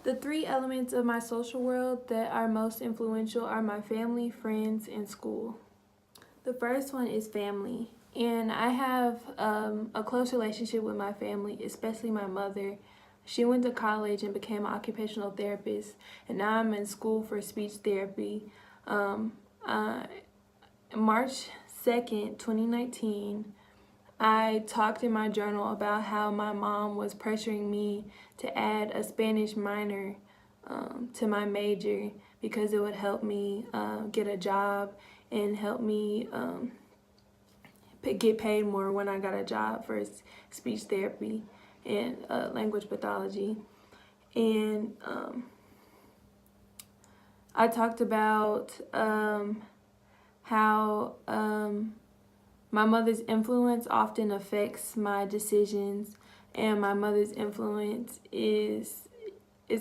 The three elements of my social world that are most influential are my family, friends, and school. The first one is family, and I have a close relationship with my family, especially my mother. She went to college and became an occupational therapist, and now I'm in school for speech therapy. March 2nd, 2019, I talked in my journal about how my mom was pressuring me to add a Spanish minor to my major because it would help me get a job and help me get paid more when I got a job for speech therapy and language pathology. And I talked about how my mother's influence often affects my decisions, and my mother's influence is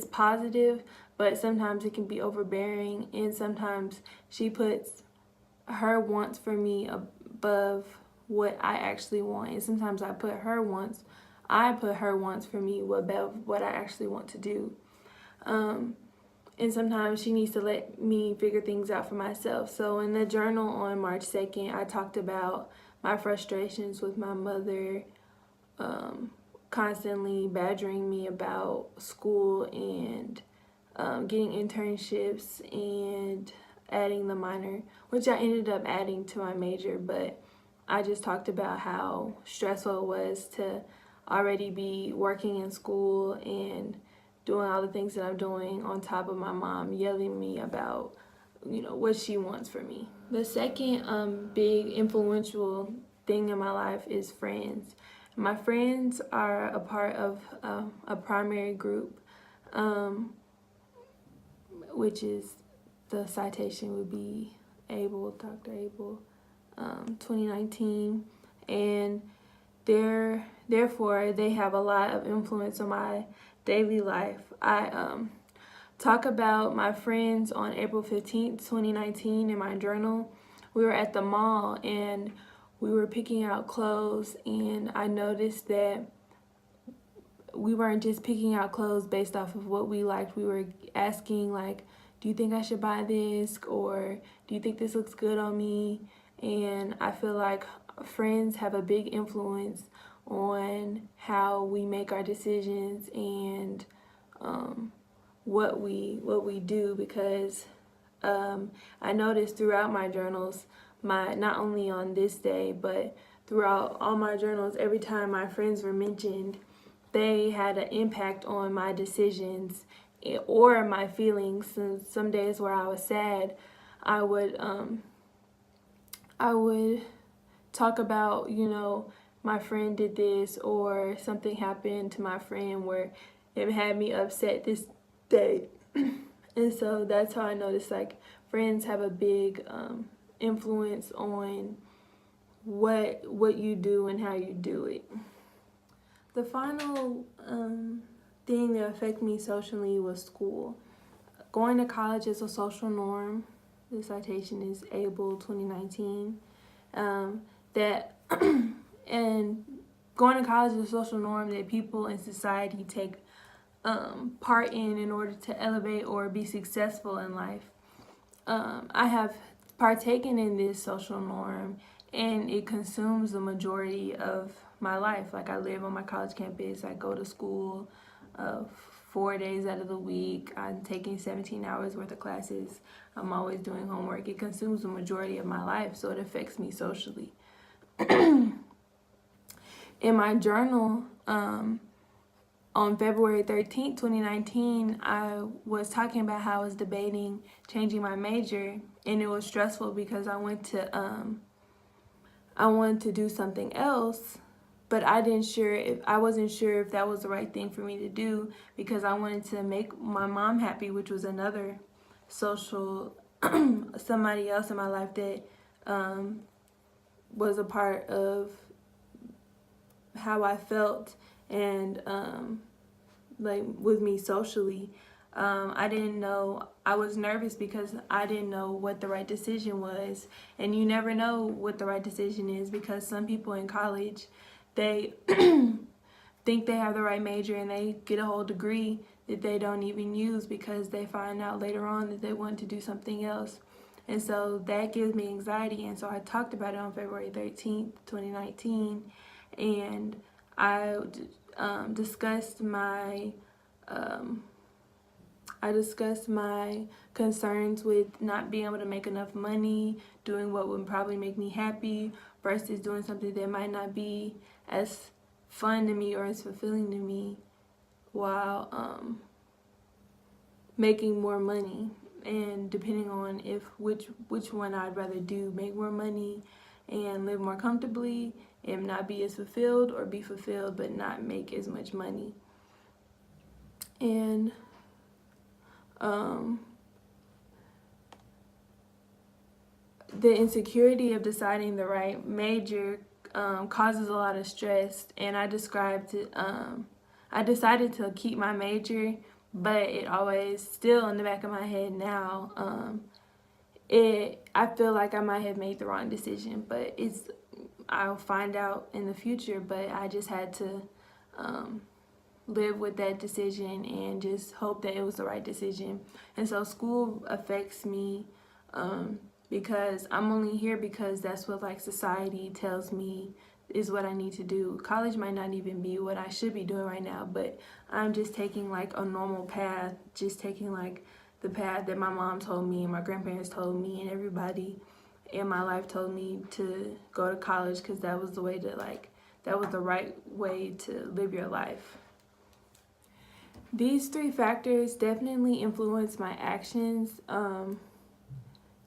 positive, but sometimes it can be overbearing, and sometimes she puts her wants for me above what I actually want, and sometimes I put her wants for me above what I actually want to do. And sometimes she needs to let me figure things out for myself. So in the journal on March 2nd, I talked about my frustrations with my mother constantly badgering me about school and getting internships and adding the minor, which I ended up adding to my major, but I just talked about how stressful it was to already be working in school and doing all the things that I'm doing on top of my mom yelling at me about, what she wants for me. The second big influential thing in my life is friends. My friends are a part of a primary group, which is, the citation would be Dr. Abel, 2019, and therefore they have a lot of influence on my daily life. I talk about my friends on April 15th, 2019 in my journal. We were at the mall and we were picking out clothes, and I noticed that we weren't just picking out clothes based off of what we liked. We were asking, like, do you think I should buy this, or do you think this looks good on me? And I feel like friends have a big influence on how we make our decisions and what we do, because I noticed throughout my journals, not only on this day, but throughout all my journals, every time my friends were mentioned, they had an impact on my decisions or my feelings. And some days where I was sad, I would talk about, my friend did this, or something happened to my friend where it had me upset this day. And so that's how I noticed, like, friends have a big influence on what you do and how you do it. The final thing that affected me socially was school. Going to college is a social norm. The citation is Abel, 2019. And going to college is a social norm that people in society take part in order to elevate or be successful in life. I have partaken in this social norm, and it consumes the majority of my life. Like, I live on my college campus. I go to school 4 days out of the week. I'm taking 17 hours worth of classes. I'm always doing homework. It consumes the majority of my life, so it affects me socially. In my journal, on February 13th, 2019, I was talking about how I was debating changing my major, and it was stressful because I wanted to do something else, but I wasn't sure if that was the right thing for me to do, because I wanted to make my mom happy, which was another social somebody else in my life that was a part of how I felt and like with me socially. I didn't know. I was nervous because I didn't know what the right decision was, and you never know what the right decision is, because some people in college, they think they have the right major and they get a whole degree that they don't even use because they find out later on that they want to do something else. And so that gives me anxiety. And so I talked about it on February 13th, 2019. And I discussed my concerns with not being able to make enough money, doing what would probably make me happy versus doing something that might not be as fun to me or as fulfilling to me while making more money. And depending on which one I'd rather do, make more money and live more comfortably and not be as fulfilled, or be fulfilled but not make as much money. And the insecurity of deciding the right major causes a lot of stress, and I decided to keep my major, but it always still in the back of my head now. I feel like I might have made the wrong decision, but I'll find out in the future. But I just had to live with that decision and just hope that it was the right decision. And so school affects me because I'm only here because that's what like society tells me is what I need to do. College might not even be what I should be doing right now, but I'm just taking like a normal path, just taking like the path that my mom told me and my grandparents told me and everybody in my life told me to go to college, because that was the way to that was the right way to live your life. These three factors definitely influence my actions.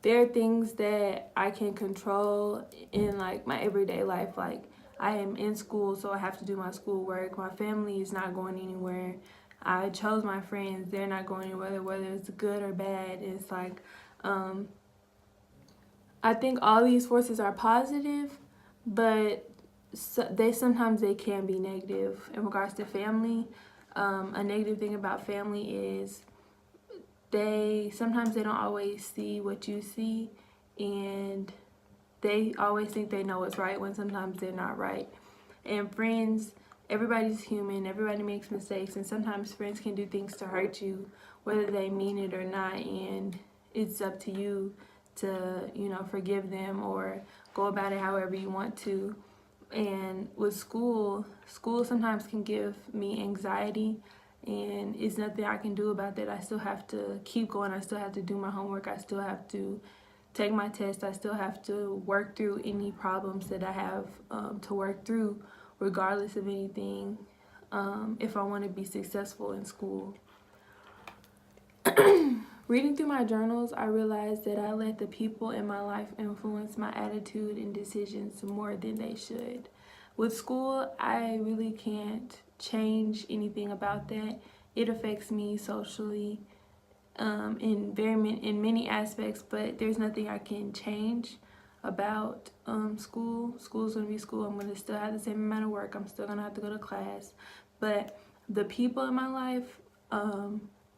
There are things that I can control in like my everyday life. Like I am in school, so I have to do my schoolwork. My family is not going anywhere. I chose my friends. They're not going anywhere, whether it's good or bad. It's like, I think all these forces are positive, but sometimes they can be negative. In regards to family, a negative thing about family is sometimes they don't always see what you see, and they always think they know what's right when sometimes they're not right. And friends, everybody's human, everybody makes mistakes, and sometimes friends can do things to hurt you, whether they mean it or not, and it's up to you to, forgive them or go about it however you want to. And with school sometimes can give me anxiety, and it's nothing I can do about that. I still have to keep going. I still have to do my homework. I still have to take my test. I still have to work through any problems that I have to work through, regardless of anything, if I want to be successful in school. Reading through my journals, I realized that I let the people in my life influence my attitude and decisions more than they should. With school, I really can't change anything about that. It affects me socially in many aspects, but there's nothing I can change about school. School's gonna be school. I'm gonna still have the same amount of work. I'm still gonna have to go to class. But the people in my life,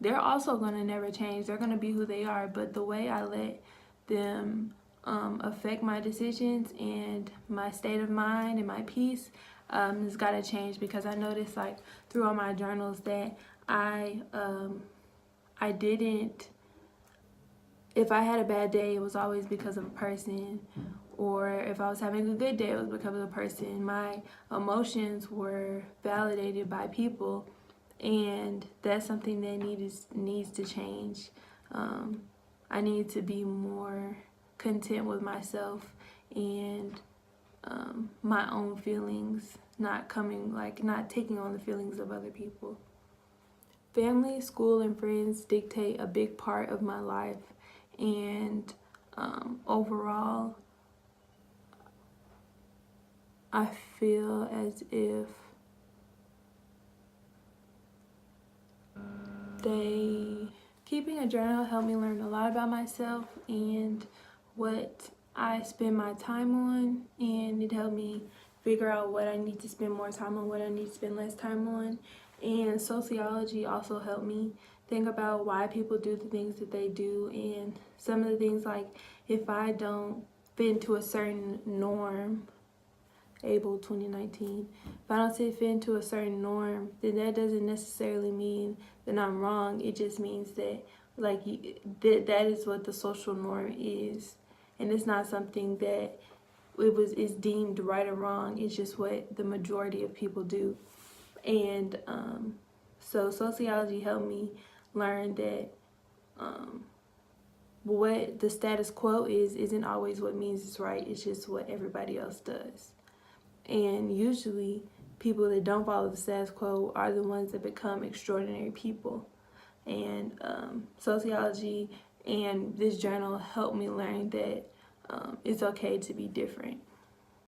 they're also gonna never change. They're gonna be who they are. But the way I let them affect my decisions and my state of mind and my peace has got to change, because I noticed like through all my journals that I didn't, if I had a bad day, it was always because of a person, or if I was having a good day, it was because of a person. My emotions were validated by people, and that's something that needs to change. I need to be more content with myself and my own feelings, not taking on the feelings of other people. Family, school, and friends dictate a big part of my life, and overall, I feel as if keeping a journal helped me learn a lot about myself and what I spend my time on, and it helped me figure out what I need to spend more time on, what I need to spend less time on. And sociology also helped me think about why people do the things that they do, and some of the things, like if I don't fit into a certain norm, April 2019. If I don't fit into a certain norm, then that doesn't necessarily mean that I'm wrong. It just means that that is what the social norm is, and it's not something that is deemed right or wrong. It's just what the majority of people do. And so sociology helped me learn that what the status quo isn't always what means it's right. It's just what everybody else does. And usually people that don't follow the status quo are the ones that become extraordinary people. And sociology and this journal helped me learn that it's okay to be different.